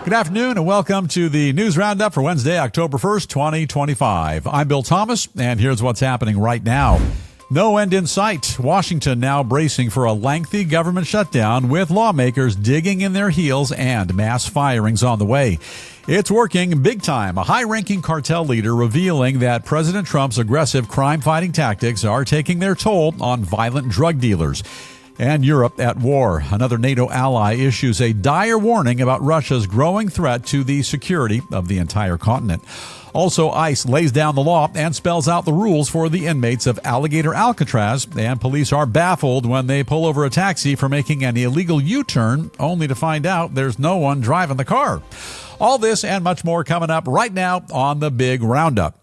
Good afternoon and welcome to the News Roundup for Wednesday, October 1st, 2025. I'm Bill Thomas, and here's what's happening right now. No end in sight. Washington now bracing for a lengthy government shutdown with lawmakers digging in their heels and mass firings on the way. It's working big time. A high-ranking cartel leader revealing that President Trump's aggressive crime-fighting tactics are taking their toll on violent drug dealers. And Europe at war. Another NATO ally issues a dire warning about Russia's growing threat to the security of the entire continent. Also, ICE lays down the law and spells out the rules for the inmates of Alligator Alcatraz, and police are baffled when they pull over a taxi for making an illegal U-turn, only to find out there's no one driving the car. All this and much more coming up right now on the Big Roundup.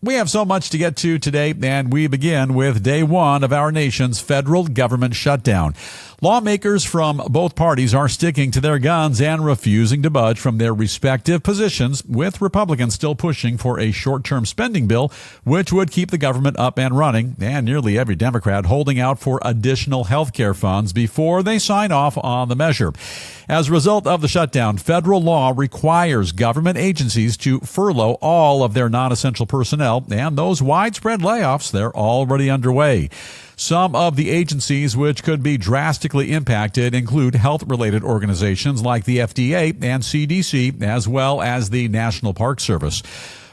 We have so much to get to today, and we begin with day one of our nation's federal government shutdown. Lawmakers from both parties are sticking to their guns and refusing to budge from their respective positions, with Republicans still pushing for a short-term spending bill, which would keep the government up and running, and nearly every Democrat holding out for additional health care funds before they sign off on the measure. As a result of the shutdown, federal law requires government agencies to furlough all of their non-essential personnel, and those widespread layoffs, they're already underway. Some of the agencies which could be drastically impacted include health-related organizations like the FDA and CDC, as well as the National Park Service.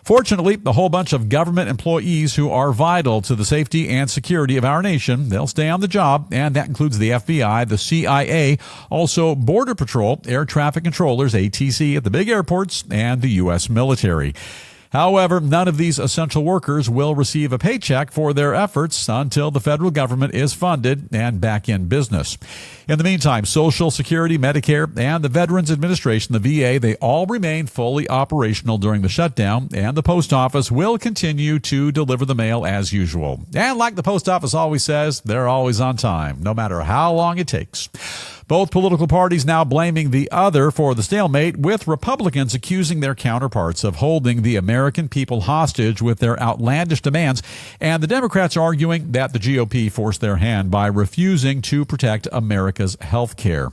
Fortunately, a whole bunch of government employees who are vital to the safety and security of our nation, they'll stay on the job, and that includes the FBI, the CIA, also Border Patrol, air traffic controllers, ATC at the big airports, and the U.S. military. However, none of these essential workers will receive a paycheck for their efforts until the federal government is funded and back in business. In the meantime, Social Security, Medicare, and the Veterans Administration, the VA, they all remain fully operational during the shutdown, and the post office will continue to deliver the mail as usual. And like the post office always says, they're always on time, no matter how long it takes. Both political parties now blaming the other for the stalemate, with Republicans accusing their counterparts of holding the American people hostage with their outlandish demands, and the Democrats arguing that the GOP forced their hand by refusing to protect America's health care.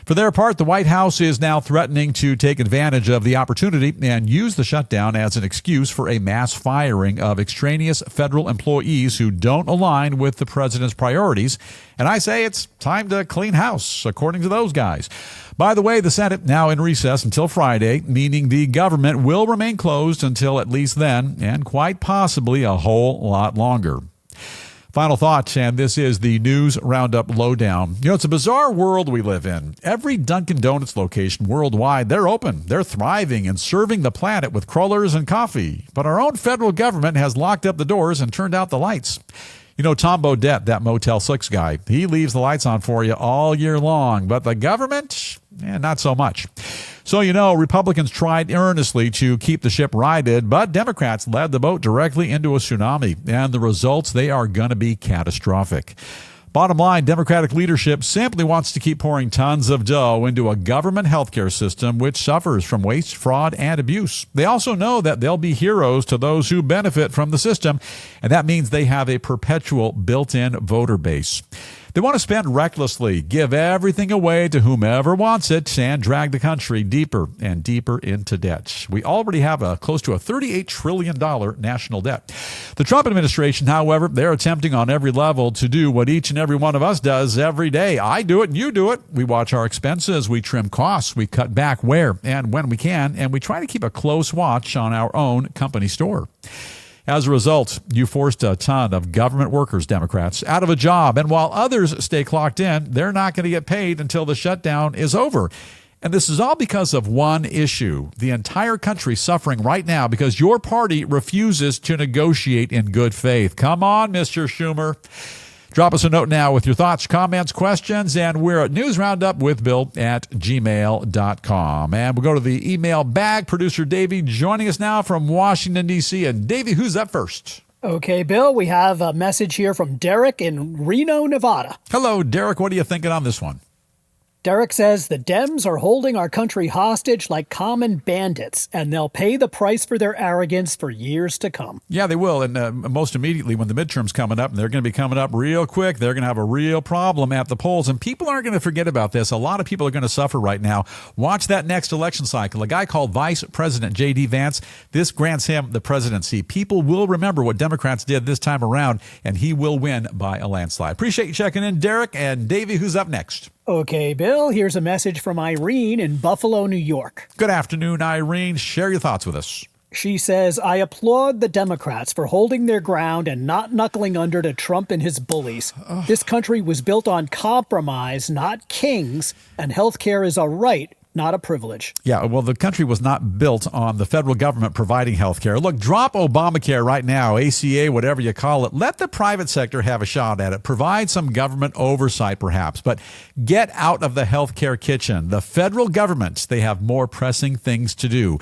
For their part, the White House is now threatening to take advantage of the opportunity and use the shutdown as an excuse for a mass firing of extraneous federal employees who don't align with the president's priorities. And I say it's time to clean house, according to those guys. By the way, the Senate now in recess until Friday, meaning the government will remain closed until at least then, and quite possibly a whole lot longer. Final thought, and this is the News Roundup Lowdown. It's a bizarre world we live in. Every Dunkin' Donuts location worldwide, they're open, they're thriving and serving the planet with crullers and coffee. But our own federal government has locked up the doors and turned out the lights. Tom Bodette, that Motel 6 guy, he leaves the lights on for you all year long. But the government, not so much. So, Republicans tried earnestly to keep the ship righted, but Democrats led the boat directly into a tsunami, and the results, they are going to be catastrophic. Bottom line, Democratic leadership simply wants to keep pouring tons of dough into a government healthcare system which suffers from waste, fraud, and abuse. They also know that they'll be heroes to those who benefit from the system, and that means they have a perpetual built-in voter base. They want to spend recklessly, give everything away to whomever wants it, and drag the country deeper and deeper into debt. We already have close to a $38 trillion national debt. The Trump administration, however, they're attempting on every level to do what each and every one of us does every day. I do it and you do it. We watch our expenses, we trim costs, we cut back where and when we can, and we try to keep a close watch on our own company store. As a result, you forced a ton of government workers, Democrats, out of a job. And while others stay clocked in, they're not going to get paid until the shutdown is over. And this is all because of one issue. The entire country suffering right now because your party refuses to negotiate in good faith. Come on, Mr. Schumer. Drop us a note now with your thoughts, comments, questions, and we're at newsroundupwithbill@gmail.com. And we'll go to the email bag. Producer Davey joining us now from Washington, D.C. And Davey, who's up first? Okay, Bill, we have a message here from Derek in Reno, Nevada. Hello, Derek. What are you thinking on this one? Derek says the Dems are holding our country hostage like common bandits, and they'll pay the price for their arrogance for years to come. Yeah, they will. And most immediately when the midterm's coming up, and they're going to be coming up real quick, they're going to have a real problem at the polls. And people aren't going to forget about this. A lot of people are going to suffer right now. Watch that next election cycle. A guy called Vice President J.D. Vance, this grants him the presidency. People will remember what Democrats did this time around, and he will win by a landslide. Appreciate you checking in, Derek. And Davey, who's up next? Okay, Bill, here's a message from Irene in Buffalo, New York. Good afternoon, Irene. Share your thoughts with us. She says, I applaud the Democrats for holding their ground and not knuckling under to Trump and his bullies. This country was built on compromise, not kings, and health care is a right, not a privilege. Yeah, well, the country was not built on the federal government providing health care. Look, drop Obamacare right now, ACA, whatever you call it. Let the private sector have a shot at it. Provide some government oversight, perhaps. But get out of the health care kitchen. The federal government, they have more pressing things to do.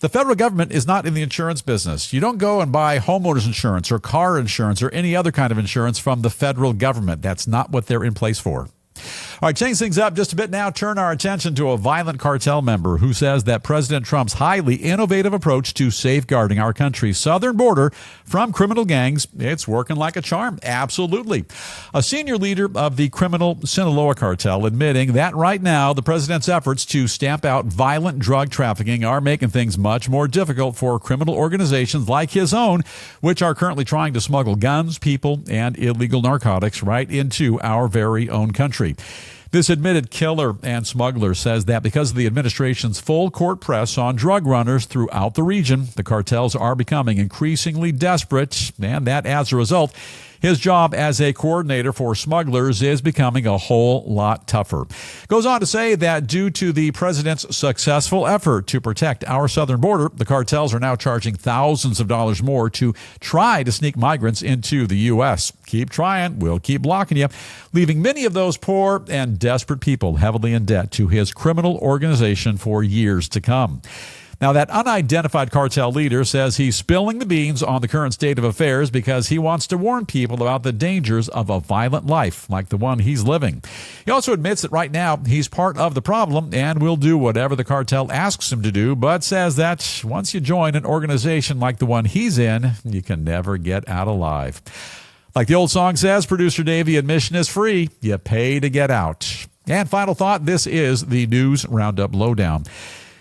The federal government is not in the insurance business. You don't go and buy homeowners insurance or car insurance or any other kind of insurance from the federal government. That's not what they're in place for. All right, change things up just a bit now. Turn our attention to a violent cartel member who says that President Trump's highly innovative approach to safeguarding our country's southern border from criminal gangs, it's working like a charm. Absolutely. A senior leader of the criminal Sinaloa cartel admitting that right now the president's efforts to stamp out violent drug trafficking are making things much more difficult for criminal organizations like his own, which are currently trying to smuggle guns, people, and illegal narcotics right into our very own country. This admitted killer and smuggler says that because of the administration's full court press on drug runners throughout the region, the cartels are becoming increasingly desperate, and that as a result, his job as a coordinator for smugglers is becoming a whole lot tougher. Goes on to say that due to the president's successful effort to protect our southern border, the cartels are now charging thousands of dollars more to try to sneak migrants into the U.S. Keep trying. We'll keep blocking you, leaving many of those poor and desperate people heavily in debt to his criminal organization for years to come. Now, that unidentified cartel leader says he's spilling the beans on the current state of affairs because he wants to warn people about the dangers of a violent life like the one he's living. He also admits that right now he's part of the problem and will do whatever the cartel asks him to do, but says that once you join an organization like the one he's in, you can never get out alive. Like the old song says, Producer Davey, admission is free. You pay to get out. And final thought, this is the News Roundup Lowdown.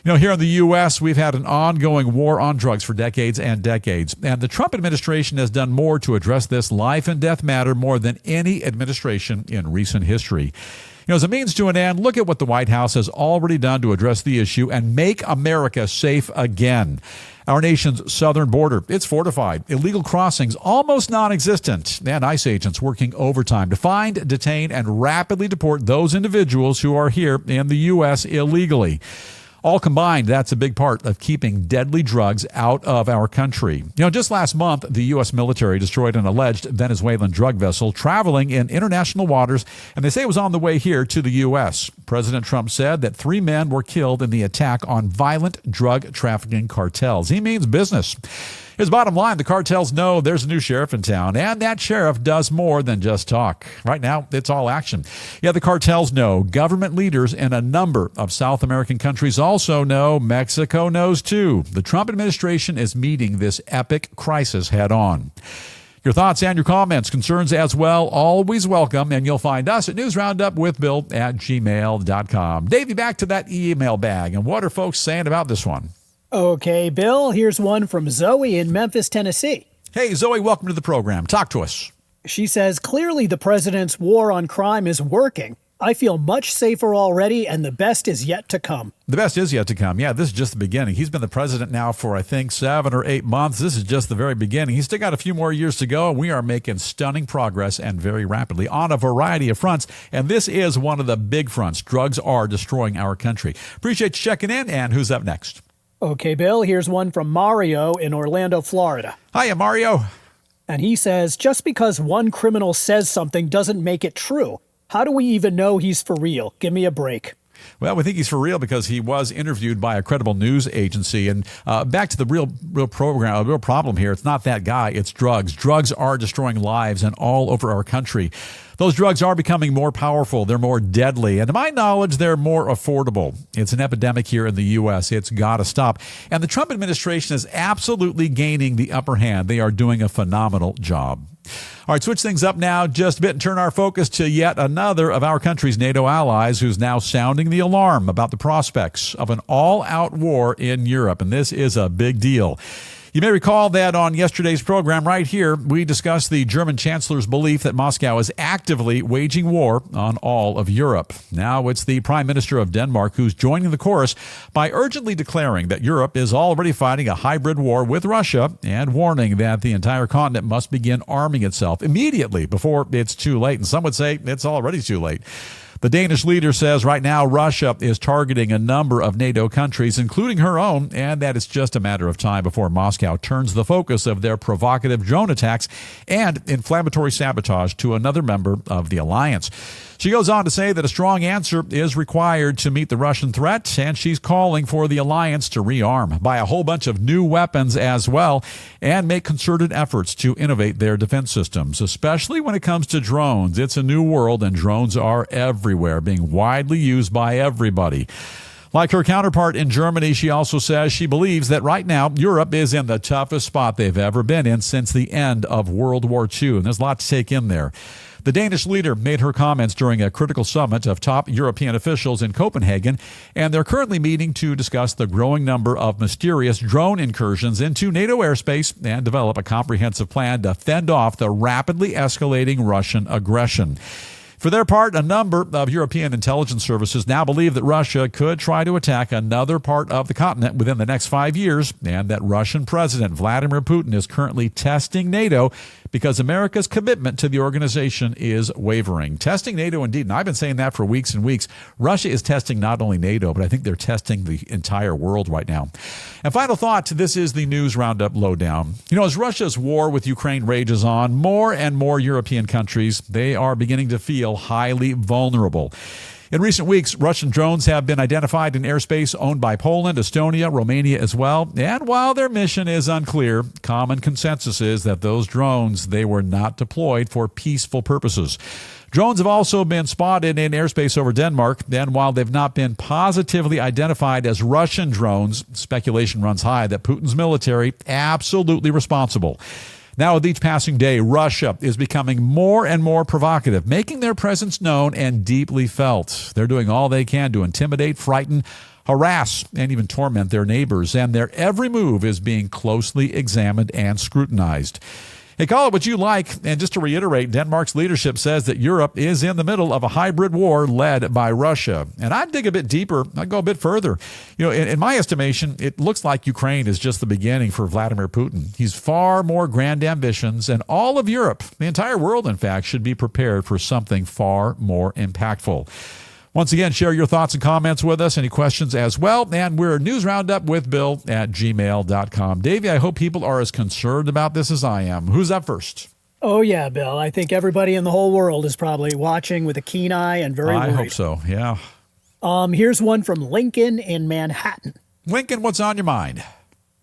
You know, here in the U.S., we've had an ongoing war on drugs for decades and decades. And the Trump administration has done more to address this life and death matter more than any administration in recent history. You know, as a means to an end, look at what the White House has already done to address the issue and make America safe again. Our nation's southern border, it's fortified. Illegal crossings almost non-existent. And ICE agents working overtime to find, detain, and rapidly deport those individuals who are here in the U.S. illegally. All combined, that's a big part of keeping deadly drugs out of our country. You know, just last month, the U.S. military destroyed an alleged Venezuelan drug vessel traveling in international waters, and they say it was on the way here to the U.S. President Trump said that 3 men were killed in the attack on violent drug trafficking cartels. He means business. His bottom line, the cartels know there's a new sheriff in town, and that sheriff does more than just talk. Right now, it's all action. Yeah, the cartels know. Government leaders in a number of South American countries also know. Mexico knows, too. The Trump administration is meeting this epic crisis head on. Your thoughts and your comments, concerns as well, always welcome, and you'll find us at newsroundupwithbill@gmail.com. Davey, back to that email bag, and what are folks saying about this one? Okay, Bill, here's one from Zoe in Memphis, Tennessee. Hey, Zoe, welcome to the program. Talk to us. She says, clearly the president's war on crime is working. I feel much safer already, and the best is yet to come. The best is yet to come. Yeah, this is just the beginning. He's been the president now for, I think, 7 or 8 months. This is just the very beginning. He's still got a few more years to go, and we are making stunning progress and very rapidly on a variety of fronts. And this is one of the big fronts. Drugs are destroying our country. Appreciate you checking in, and who's up next? Okay, Bill, here's one from Mario in Orlando, Florida. Hiya, Mario. And he says, just because one criminal says something doesn't make it true. How do we even know he's for real? Give me a break. Well, we think he's for real because he was interviewed by a credible news agency. And back to the real problem here. It's not that guy. It's drugs. Drugs are destroying lives and all over our country. Those drugs are becoming more powerful. They're more deadly. And to my knowledge, they're more affordable. It's an epidemic here in the U.S. It's got to stop. And the Trump administration is absolutely gaining the upper hand. They are doing a phenomenal job. All right, switch things up now just a bit and turn our focus to yet another of our country's NATO allies who's now sounding the alarm about the prospects of an all-out war in Europe. And this is a big deal. You may recall that on yesterday's program right here, we discussed the German chancellor's belief that Moscow is actively waging war on all of Europe. Now it's the Prime Minister of Denmark who's joining the chorus by urgently declaring that Europe is already fighting a hybrid war with Russia and warning that the entire continent must begin arming itself immediately before it's too late. And some would say it's already too late. The Danish leader says right now Russia is targeting a number of NATO countries, including her own, and that it's just a matter of time before Moscow turns the focus of their provocative drone attacks and inflammatory sabotage to another member of the alliance. She goes on to say that a strong answer is required to meet the Russian threat, and she's calling for the alliance to rearm, buy a whole bunch of new weapons as well, and make concerted efforts to innovate their defense systems, especially when it comes to drones. It's a new world, and drones are everywhere, being widely used by everybody. Like her counterpart in Germany, she also says she believes that right now Europe is in the toughest spot they've ever been in since the end of World War II, and there's a lot to take in there. The Danish leader made her comments during a critical summit of top European officials in Copenhagen, and they're currently meeting to discuss the growing number of mysterious drone incursions into NATO airspace and develop a comprehensive plan to fend off the rapidly escalating Russian aggression. For their part, a number of European intelligence services now believe that Russia could try to attack another part of the continent within the next 5 years, and that Russian President Vladimir Putin is currently testing NATO because America's commitment to the organization is wavering. Testing NATO indeed, and I've been saying that for weeks and weeks. Russia is testing not only NATO, but I think they're testing the entire world right now. And final thought, this is the News Roundup Lowdown. You know, as Russia's war with Ukraine rages on, more and more European countries, they are beginning to feel highly vulnerable. In recent weeks, Russian drones have been identified in airspace owned by Poland, Estonia, Romania as well. And while their mission is unclear, common consensus is that those drones, they were not deployed for peaceful purposes. Drones have also been spotted in airspace over Denmark. And while they've not been positively identified as Russian drones, speculation runs high that Putin's military absolutely responsible. Now, with each passing day, Russia is becoming more and more provocative, making their presence known and deeply felt. They're doing all they can to intimidate, frighten, harass, and even torment their neighbors, and their every move is being closely examined and scrutinized. Hey, call it what you like. And just to reiterate, Denmark's leadership says that Europe is in the middle of a hybrid war led by Russia. And I'd dig a bit deeper. I'd go a bit further. You know, in my estimation, it looks like Ukraine is just the beginning for Vladimir Putin. He's far more grand ambitions, and all of Europe, the entire world, in fact, should be prepared for something far more impactful. Once again, share your thoughts and comments with us. Any questions as well. And we're newsroundupwithbill@gmail.com. Davey, I hope people are as concerned about this as I am. Who's up first? Oh, yeah, Bill. I think everybody in the whole world is probably watching with a keen eye and very worried. I hope so, yeah. Here's one from Lincoln in Manhattan. Lincoln, what's on your mind?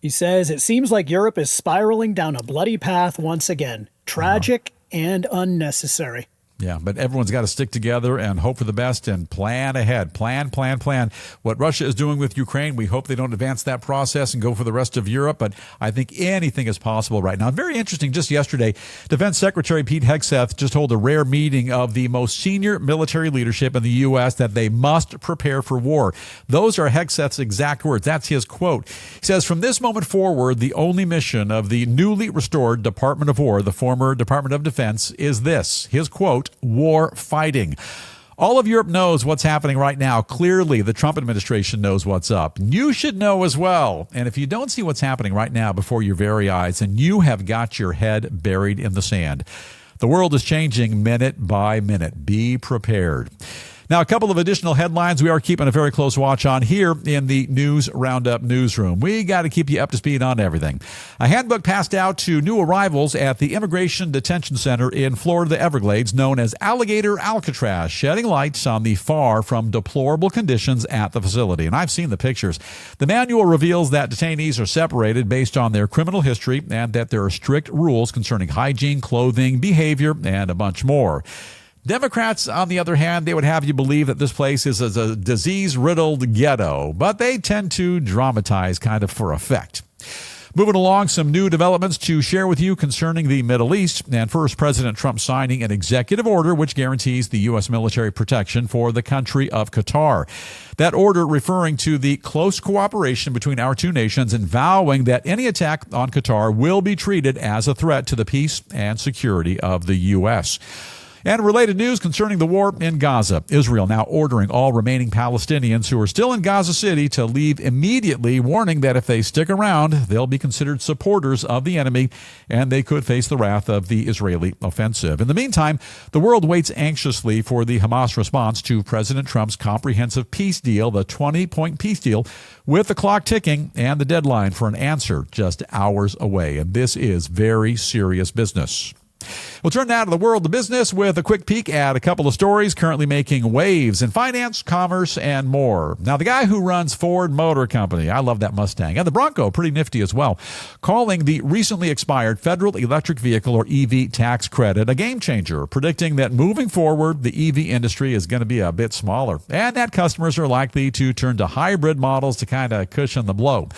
He says, it seems like Europe is spiraling down a bloody path once again. Tragic and unnecessary. Yeah, but everyone's got to stick together and hope for the best and plan ahead. Plan. What Russia is doing with Ukraine, we hope they don't advance that process and go for the rest of Europe, but I think anything is possible right now. Very interesting, just yesterday, Defense Secretary Pete Hegseth just held a rare meeting of the most senior military leadership in the U.S. that they must prepare for war. Those are Hegseth's exact words. That's his quote. He says, from this moment forward, the only mission of the newly restored Department of War, the former Department of Defense, is this, his quote, war fighting. All of Europe knows what's happening right now. Clearly, the Trump administration knows what's up. You should know as well. And if you don't see what's happening right now before your very eyes, then you have got your head buried in the sand. The world is changing minute by minute. Be prepared. Now, a couple of additional headlines we are keeping a very close watch on here in the News Roundup newsroom. We got to keep you up to speed on everything. A handbook passed out to new arrivals at the Immigration Detention Center in Florida Everglades, known as Alligator Alcatraz, shedding light on the far from deplorable conditions at the facility. And I've seen the pictures. The manual reveals that detainees are separated based on their criminal history and that there are strict rules concerning hygiene, clothing, behavior, and a bunch more. Democrats, on the other hand, they would have you believe that this place is a disease-riddled ghetto, but they tend to dramatize kind of for effect. Moving along, some new developments to share with you concerning the Middle East. And first, President Trump signing an executive order which guarantees the U.S. military protection for the country of Qatar. That order referring to the close cooperation between our two nations and vowing that any attack on Qatar will be treated as a threat to the peace and security of the U.S. And related news concerning the war in Gaza. Israel now ordering all remaining Palestinians who are still in Gaza City to leave immediately, warning that if they stick around, they'll be considered supporters of the enemy and they could face the wrath of the Israeli offensive. In the meantime, the world waits anxiously for the Hamas response to President Trump's comprehensive peace deal, the 20-point peace deal, with the clock ticking and the deadline for an answer just hours away. And this is very serious business. We'll turn now to the world of business with a quick peek at a couple of stories currently making waves in finance, commerce, and more. Now, the guy who runs Ford Motor Company, I love that Mustang, and the Bronco, pretty nifty as well, calling the recently expired federal electric vehicle or EV tax credit a game changer, predicting that moving forward, the EV industry is going to be a bit smaller and that customers are likely to turn to hybrid models to kind of cushion the blow.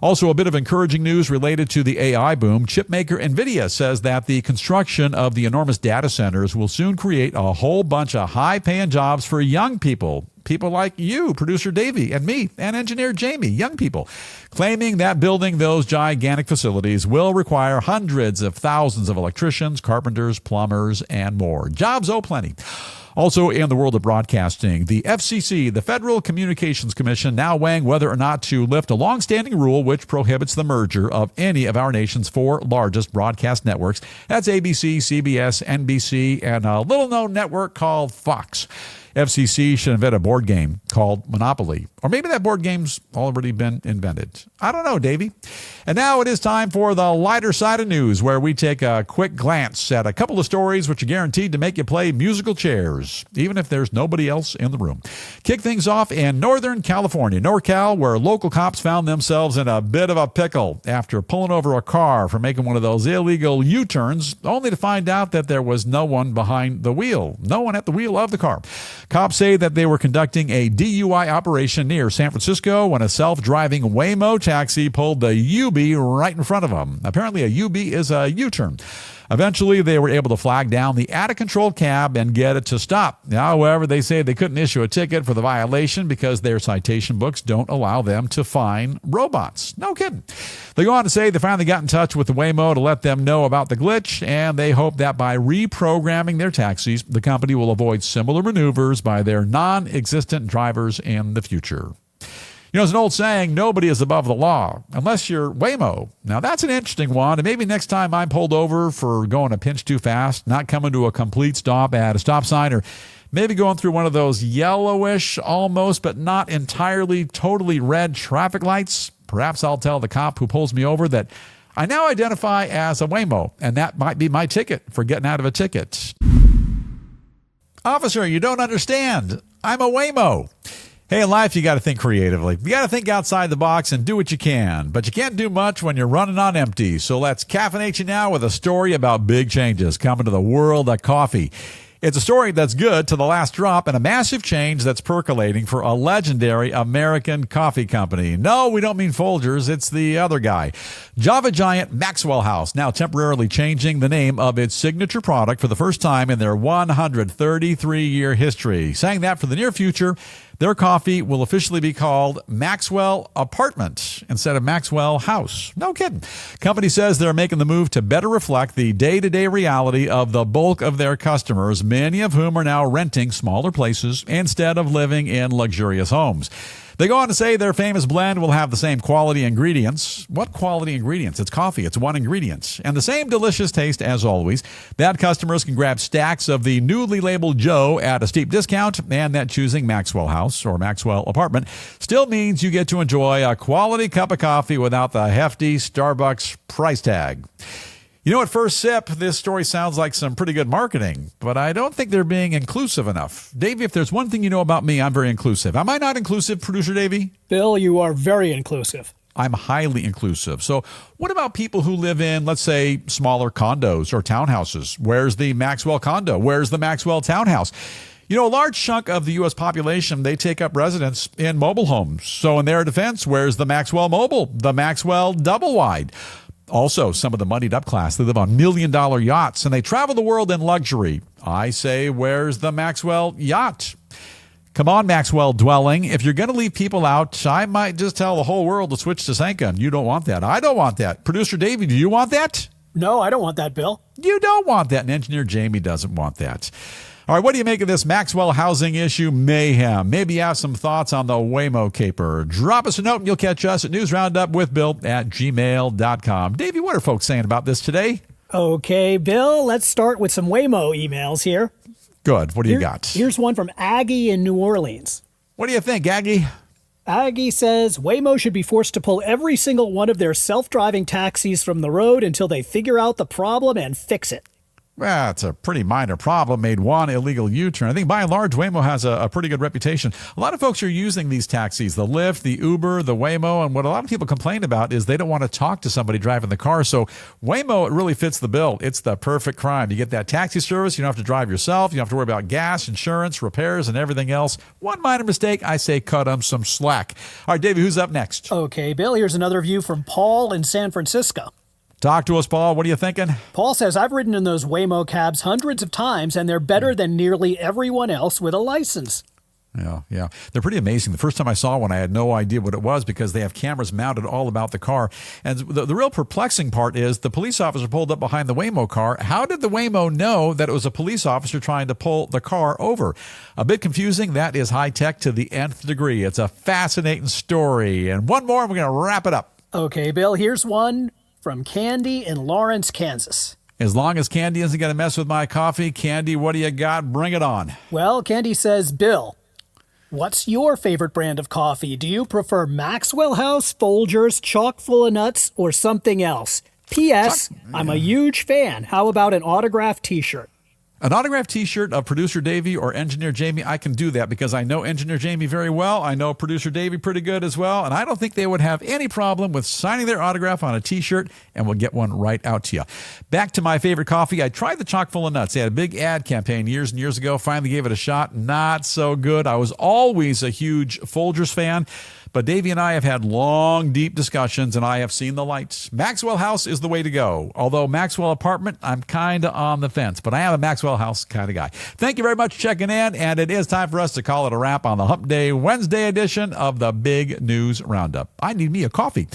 Also, a bit of encouraging news related to the AI boom. Chipmaker NVIDIA says that the construction of the enormous data centers will soon create a whole bunch of high-paying jobs for young people. People like you, producer Davey, and me, and engineer Jamie, young people, claiming that building those gigantic facilities will require hundreds of thousands of electricians, carpenters, plumbers, and more. Jobs, oh, plenty. Also, in the world of broadcasting, the FCC, the Federal Communications Commission, now weighing whether or not to lift a long-standing rule which prohibits the merger of any of our nation's four largest broadcast networks. That's ABC, CBS, NBC, and a little-known network called Fox. FCC should invent a board game called Monopoly. Or maybe that board game's already been invented. I don't know, Davey. And now it is time for the lighter side of news, where we take a quick glance at a couple of stories which are guaranteed to make you play musical chairs, even if there's nobody else in the room. Kick things off in Northern California, NorCal, where local cops found themselves in a bit of a pickle after pulling over a car for making one of those illegal U-turns, only to find out that there was no one behind the wheel, no one at the wheel of the car. Cops say that they were conducting a DUI operation near San Francisco when a self-driving Waymo taxi pulled the U-B right in front of them. Apparently, a U-B is a U-turn. Eventually, they were able to flag down the out-of-control cab and get it to stop. However, they say they couldn't issue a ticket for the violation because their citation books don't allow them to fine robots. No kidding. They go on to say they finally got in touch with the Waymo to let them know about the glitch, and they hope that by reprogramming their taxis, the company will avoid similar maneuvers by their non-existent drivers in the future. You know, there's an old saying, nobody is above the law, unless you're Waymo. Now, that's an interesting one, and maybe next time I'm pulled over for going a pinch too fast, not coming to a complete stop at a stop sign, or maybe going through one of those yellowish, almost, but not entirely, totally red traffic lights, perhaps I'll tell the cop who pulls me over that I now identify as a Waymo, and that might be my ticket for getting out of a ticket. Officer, you don't understand. I'm a Waymo. Hey, in life, you got to think creatively. You got to think outside the box and do what you can. But you can't do much when you're running on empty. So let's caffeinate you now with a story about big changes coming to the world of coffee. It's a story that's good to the last drop and a massive change that's percolating for a legendary American coffee company. No, we don't mean Folgers. It's the other guy. Java giant Maxwell House now temporarily changing the name of its signature product for the first time in their 133-year history. Saying that for the near future, their coffee will officially be called Maxwell Apartment instead of Maxwell House. No kidding. Company says they're making the move to better reflect the day-to-day reality of the bulk of their customers, many of whom are now renting smaller places instead of living in luxurious homes. They go on to say their famous blend will have the same quality ingredients. What quality ingredients? It's coffee. It's one ingredient. And the same delicious taste as always. That customers can grab stacks of the newly labeled Joe at a steep discount, and that choosing Maxwell House or Maxwell Apartment still means you get to enjoy a quality cup of coffee without the hefty Starbucks price tag. You know, at first sip, this story sounds like some pretty good marketing, but I don't think they're being inclusive enough. Davey, if there's one thing you know about me, I'm very inclusive. Am I not inclusive, Producer Davey? Bill, you are very inclusive. I'm highly inclusive. So what about people who live in, let's say, smaller condos or townhouses? Where's the Maxwell condo? Where's the Maxwell townhouse? You know, a large chunk of the U.S. population, they take up residence in mobile homes. So in their defense, where's the Maxwell Mobile, the Maxwell Double Wide? Also, some of the moneyed up class, they live on million-dollar yachts, and they travel the world in luxury. I say, where's the Maxwell yacht? Come on, Maxwell dwelling. If you're going to leave people out, I might just tell the whole world to switch to Sanka. You don't want that. I don't want that. Producer Davey, do you want that? No, I don't want that, Bill. You don't want that, and Engineer Jamie doesn't want that. All right, what do you make of this Maxwell housing issue mayhem? Maybe you have some thoughts on the Waymo caper. Drop us a note and you'll catch us at newsroundupwithbill@gmail.com. Davey, what are folks saying about this today? Okay, Bill, let's start with some Waymo emails here. Good. What do you got? Here's one from Aggie in New Orleans. What do you think, Aggie? Aggie says Waymo should be forced to pull every single one of their self-driving taxis from the road until they figure out the problem and fix it. Well, it's a pretty minor problem. Made one illegal U-turn. I think by and large, Waymo has a pretty good reputation. A lot of folks are using these taxis, the Lyft, the Uber, the Waymo, and what a lot of people complain about is they don't want to talk to somebody driving the car. So Waymo, it really fits the bill. It's the perfect crime. You get that taxi service. You don't have to drive yourself. You don't have to worry about gas, insurance, repairs, and everything else. One minor mistake, I say cut them some slack. All right, Davey, who's up next? Okay, Bill, here's another view from Paul in San Francisco. Talk to us, Paul. What are you thinking? Paul says, I've ridden in those Waymo cabs hundreds of times, and they're better than nearly everyone else with a license. Yeah. They're pretty amazing. The first time I saw one, I had no idea what it was because they have cameras mounted all about the car. And the real perplexing part is the police officer pulled up behind the Waymo car. How did the Waymo know that it was a police officer trying to pull the car over? A bit confusing. That is high tech to the nth degree. It's a fascinating story. And one more, and we're going to wrap it up. Okay, Bill, here's one from Candy in Lawrence, Kansas. As long as Candy isn't going to mess with my coffee, Candy, what do you got? Bring it on. Well, Candy says, Bill, what's your favorite brand of coffee? Do you prefer Maxwell House, Folgers, chock full of nuts, or something else? P.S. I'm a huge fan. How about an autographed T-shirt? An autographed T-shirt of Producer Davey or Engineer Jamie, I can do that because I know Engineer Jamie very well. I know Producer Davey pretty good as well, and I don't think they would have any problem with signing their autograph on a T-shirt, and we'll get one right out to you. Back to my favorite coffee. I tried the chock full of nuts. They had a big ad campaign years and years ago. Finally gave it a shot. Not so good. I was always a huge Folgers fan. But Davey and I have had long, deep discussions, and I have seen the lights. Maxwell House is the way to go. Although Maxwell Apartment, I'm kind of on the fence. But I am a Maxwell House kind of guy. Thank you very much for checking in, and it is time for us to call it a wrap on the Hump Day Wednesday edition of the Big News Roundup. I need me a coffee.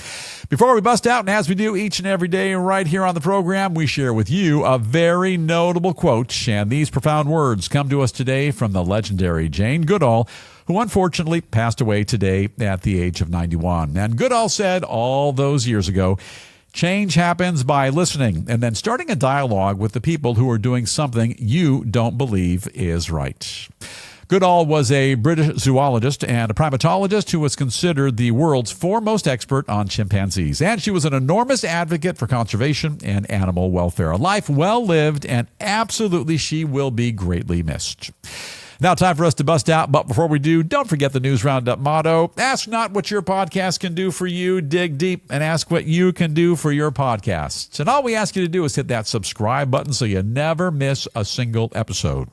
Before we bust out, and as we do each and every day right here on the program, we share with you a very notable quote. And these profound words come to us today from the legendary Jane Goodall, who unfortunately passed away today at the age of 91. And Goodall said all those years ago, change happens by listening and then starting a dialogue with the people who are doing something you don't believe is right. Goodall was a British zoologist and a primatologist who was considered the world's foremost expert on chimpanzees. And she was an enormous advocate for conservation and animal welfare. A life well lived, and absolutely she will be greatly missed. Now, time for us to bust out, but before we do, don't forget the News Roundup motto. Ask not what your podcast can do for you, dig deep, and ask what you can do for your podcasts. And all we ask you to do is hit that subscribe button so you never miss a single episode.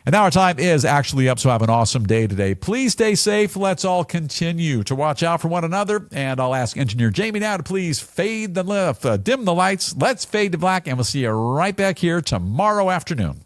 And now our time is actually up, so have an awesome day today. Please stay safe. Let's all continue to watch out for one another. And I'll ask Engineer Jamie now to please dim the lights. Let's fade to black, and we'll see you right back here tomorrow afternoon.